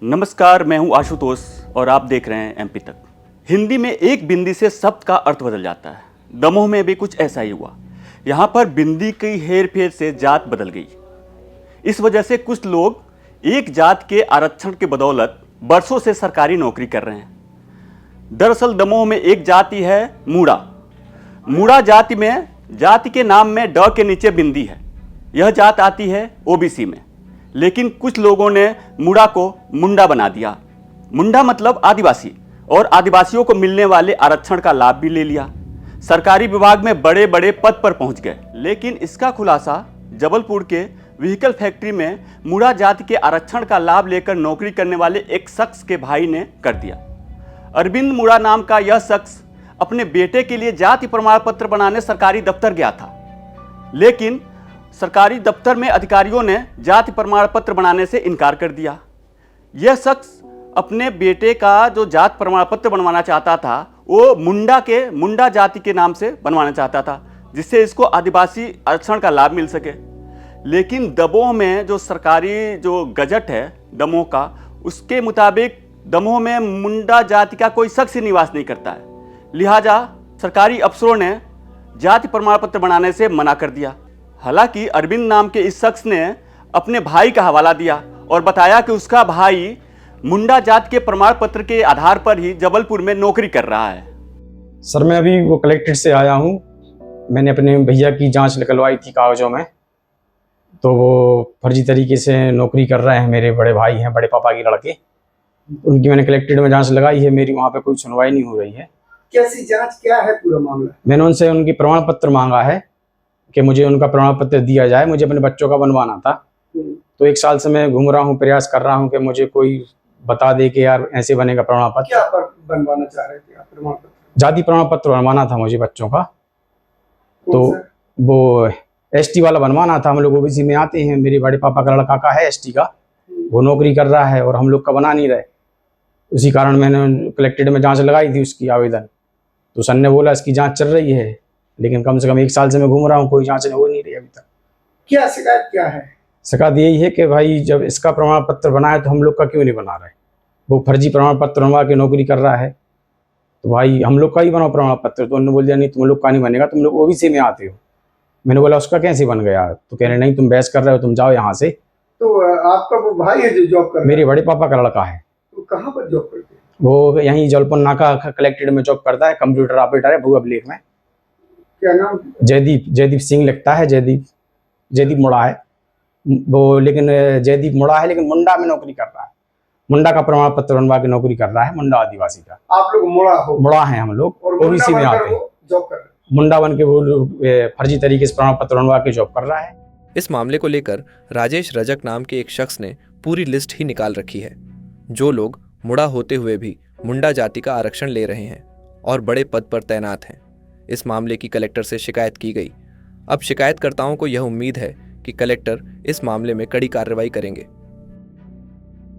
नमस्कार, मैं हूं आशुतोष और आप देख रहे हैं एमपी तक। हिंदी में एक बिंदी से शब्द का अर्थ बदल जाता है। दमोह में भी कुछ ऐसा ही हुआ। यहाँ पर बिंदी की हेर फेर से जात बदल गई। इस वजह से कुछ लोग एक जात के आरक्षण के बदौलत बरसों से सरकारी नौकरी कर रहे हैं। दरअसल दमोह में एक जाति है मूड़ा। मूड़ा जाति के नाम में ड के नीचे बिंदी है। यह जात आती है ओबीसी में, लेकिन कुछ लोगों ने मूड़ा को मुंडा बना दिया। मुंडा मतलब आदिवासी, और आदिवासियों को मिलने वाले आरक्षण का लाभ भी ले लिया। सरकारी विभाग में बड़े बड़े पद पर पहुंच गए। लेकिन इसका खुलासा जबलपुर के व्हीकल फैक्ट्री में मूड़ा जाति के आरक्षण का लाभ लेकर नौकरी करने वाले एक शख्स के भाई ने कर दिया। अरविंद मूड़ा नाम का यह शख्स अपने बेटे के लिए जाति प्रमाण पत्र बनाने सरकारी दफ्तर गया था, लेकिन सरकारी दफ्तर में अधिकारियों ने जाति प्रमाण पत्र बनाने से इनकार कर दिया। यह शख्स अपने बेटे का जो जाति प्रमाण पत्र बनवाना चाहता था वो मुंडा जाति के नाम से बनवाना चाहता था, जिससे इसको आदिवासी आरक्षण का लाभ मिल सके। लेकिन दमोह में जो सरकारी जो गजट है दमोह का, उसके मुताबिक दमोह में मुंडा जाति का कोई शख्स निवास नहीं करता है। लिहाजा सरकारी अफसरों ने जाति प्रमाण पत्र बनाने से मना कर दिया। हालांकि अरविंद नाम के इस शख्स ने अपने भाई का हवाला दिया और बताया कि उसका भाई मुंडा जाति के प्रमाण पत्र के आधार पर ही जबलपुर में नौकरी कर रहा है। सर, मैं अभी वो कलेक्ट्रेट से आया हूँ। मैंने अपने भैया की जांच निकलवाई थी कागजों में, तो वो फर्जी तरीके से नौकरी कर रहे हैं। मेरे बड़े भाई हैं, बड़े पापा के लड़के, उनकी मैंने कलेक्ट्रेट में जांच लगाई है। मेरी वहाँ पे कोई सुनवाई नहीं हो रही है। कैसी जांच, क्या है पूरा मामला? मैंने उनसे उनकी प्रमाण पत्र मांगा है कि मुझे उनका प्रमाण पत्र दिया जाए। मुझे अपने बच्चों का बनवाना था, तो 1 साल से मैं घूम रहा हूँ, प्रयास कर रहा हूँ कि मुझे कोई बता दे कि यार ऐसे बनेगा प्रमाण पत्र। क्या बनवाना चाह रहे थे आप प्रमाण पत्र? जाति प्रमाण पत्र बनवाना था मुझे बच्चों का। तो वो एसटी वाला बनवाना था। हम लोग ओबीसी में आते हैं। मेरे बड़े पापा का लड़का का है एसटी का, वो नौकरी कर रहा है और हम लोग का बना नहीं रहे। उसी कारण मैंने कलेक्ट्रेट में जांच लगाई थी उसकी आवेदन। तो सर ने बोला इसकी जांच चल रही है, लेकिन कम से कम 1 साल से मैं घूम रहा हूँ, कोई जांच हो नहीं रही अभी तक। क्या शिकायत क्या है? शिकायत यही है कि भाई जब इसका प्रमाण पत्र बनाया तो हम लोग का क्यों नहीं बना रहे। वो फर्जी प्रमाण पत्र बनवा के नौकरी कर रहा है, तो भाई हम लोग का ही बनाओ प्रमाण पत्र। तो उन्होंने बोल दिया नहीं, तुम लोग का नहीं बनेगा, तुम लोग ओबीसी में आते हो। मैंने बोला उसका कैसे बन गया? तो कह रहे नहीं, तुम बहस कर रहे हो, तुम जाओ यहाँ से। तो आपका वो भाई है जो जॉब कर रहा है? मेरे बड़े पापा का लड़का है। तो कहाँ पर जॉब करते हैं? वो यहीं जबलपुर नाका कलेक्ट्रेट में जॉब करता है, कंप्यूटर ऑपरेटर है, भू अभिलेख में। क्या नाम? जयदीप सिंह लिखता है। जयदीप मुड़ा है वो, लेकिन जयदीप मुड़ा है, लेकिन मुंडा में नौकरी कर रहा है। मुंडा का प्रमाण पत्र बनवा के नौकरी कर रहा है, मुंडा आदिवासी का। आप लोग मुड़ा हैं हम लोग, और ओबीसी में आते हैं। जॉब कर रहे हैं। मुंडा बन के वो फर्जी तरीके से प्रमाण पत्र बनवा के जॉब कर रहा है। इस मामले को लेकर राजेश रजक नाम के एक शख्स ने पूरी लिस्ट ही निकाल रखी है, जो लोग मुड़ा होते हुए भी मुंडा जाति का आरक्षण ले रहे हैं और बड़े पद पर तैनात हैं। इस मामले की कलेक्टर से शिकायत की गई। अब शिकायतकर्ताओं को यह उम्मीद है कि कलेक्टर इस मामले में कड़ी कार्रवाई करेंगे।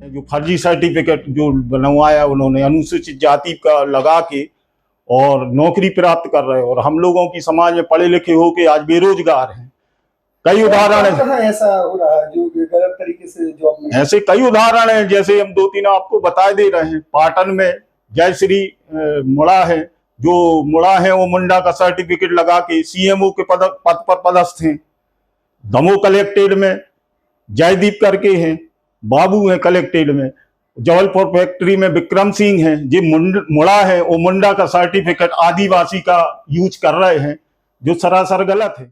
जो फर्जी सर्टिफिकेट जो बनवाया उन्होंने अनुसूचित जाति का लगा के और नौकरी प्राप्त कर रहे हैं, और हम लोगों की समाज में पढ़े लिखे हो के आज बेरोजगार हैं। कई उदाहरण है ऐसा हो रहा है जो गलत तरीके से जॉब में। ऐसे कई उदाहरण हैं, जैसे हम 2-3 आपको बता दे रहे हैं। पाटन में जयश्री मुड़ा है, जो मुड़ा है वो मुंडा का सर्टिफिकेट लगा के सीएमओ के पद पर पदस्थ हैं। दमोह कलेक्ट्रेट में जयदीप करके हैं, बाबू हैं कलेक्ट्रेट में। जबलपुर फैक्ट्री में विक्रम सिंह हैं, जो मुड़ा है वो मुंडा का सर्टिफिकेट आदिवासी का यूज कर रहे हैं, जो सरासर गलत है।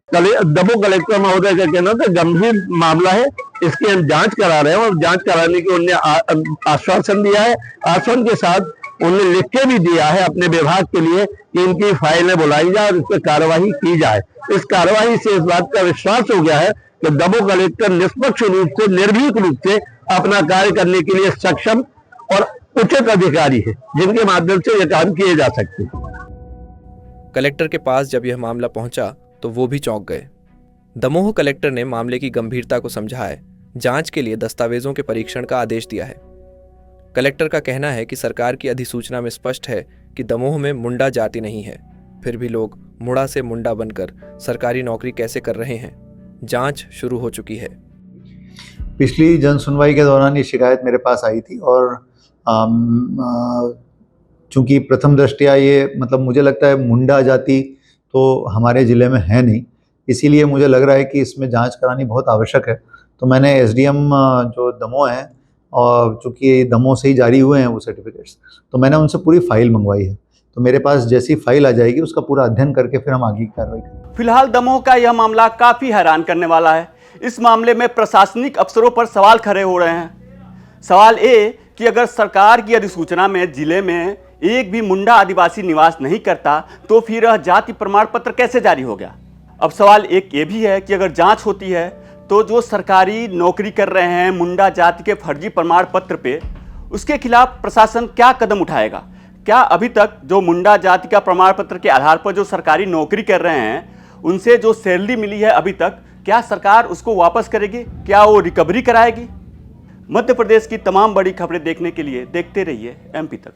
दमोह कलेक्टर महोदय का कहना था गंभीर मामला है, इसकी हम जांच करा रहे हैं और जांच कराने के उन्होंने आश्वासन दिया है। आश्वासन के साथ उन्होंने लिख के भी दिया है अपने विभाग के लिए कि इनकी फाइलें बुलाई जाए और इस पर कार्रवाई की जाए। इस कार्रवाई से इस बात का विश्वास हो गया है कि दमोह कलेक्टर निष्पक्ष रूप से, निर्भीक रूप से अपना कार्य करने के लिए सक्षम और उचित अधिकारी है, जिनके माध्यम से यह काम किए जा सकते हैं। कलेक्टर के पास जब यह मामला पहुंचा तो वो भी चौंक गए। दमोह कलेक्टर ने मामले की गंभीरता को समझा है, जांच के लिए दस्तावेजों के परीक्षण का आदेश दिया है। कलेक्टर का कहना है कि सरकार की अधिसूचना में स्पष्ट है कि दमोह में मुंडा जाति नहीं है, फिर भी लोग मुड़ा से मुंडा बनकर सरकारी नौकरी कैसे कर रहे हैं। जांच शुरू हो चुकी है। पिछली जन सुनवाई के दौरान ये शिकायत मेरे पास आई थी और चूंकि प्रथम दृष्टया ये मतलब मुझे लगता है मुंडा जाति तो हमारे ज़िले में है नहीं, इसीलिए मुझे लग रहा है कि इसमें जांच करानी बहुत आवश्यक है। तो मैंने एसडीएम जो दमोह हैं, और चूँकि दमोह से ही जारी हुए हैं वो सर्टिफिकेट्स, तो मैंने उनसे पूरी फाइल मंगवाई है। तो मेरे पास जैसी फाइल आ जाएगी उसका पूरा अध्ययन करके फिर हम आगे की कार्रवाई करेंगे। फिलहाल दमोह का यह मामला काफी हैरान करने वाला है। इस मामले में प्रशासनिक अफसरों पर सवाल खड़े हो रहे हैं। सवाल ये कि अगर सरकार की अधिसूचना में जिले में एक भी मुंडा आदिवासी निवास नहीं करता तो फिर यह जाति प्रमाण पत्र कैसे जारी हो गया। अब सवाल एक ये भी है कि अगर जांच होती है तो जो सरकारी नौकरी कर रहे हैं मुंडा जाति के फर्जी प्रमाण पत्र पे, उसके खिलाफ प्रशासन क्या कदम उठाएगा। क्या अभी तक जो मुंडा जाति का प्रमाण पत्र के आधार पर जो सरकारी नौकरी कर रहे हैं उनसे जो सैलरी मिली है अभी तक, क्या सरकार उसको वापस करेगी, क्या वो रिकवरी कराएगी। मध्य प्रदेश की तमाम बड़ी खबरें देखने के लिए देखते रहिए MP तक।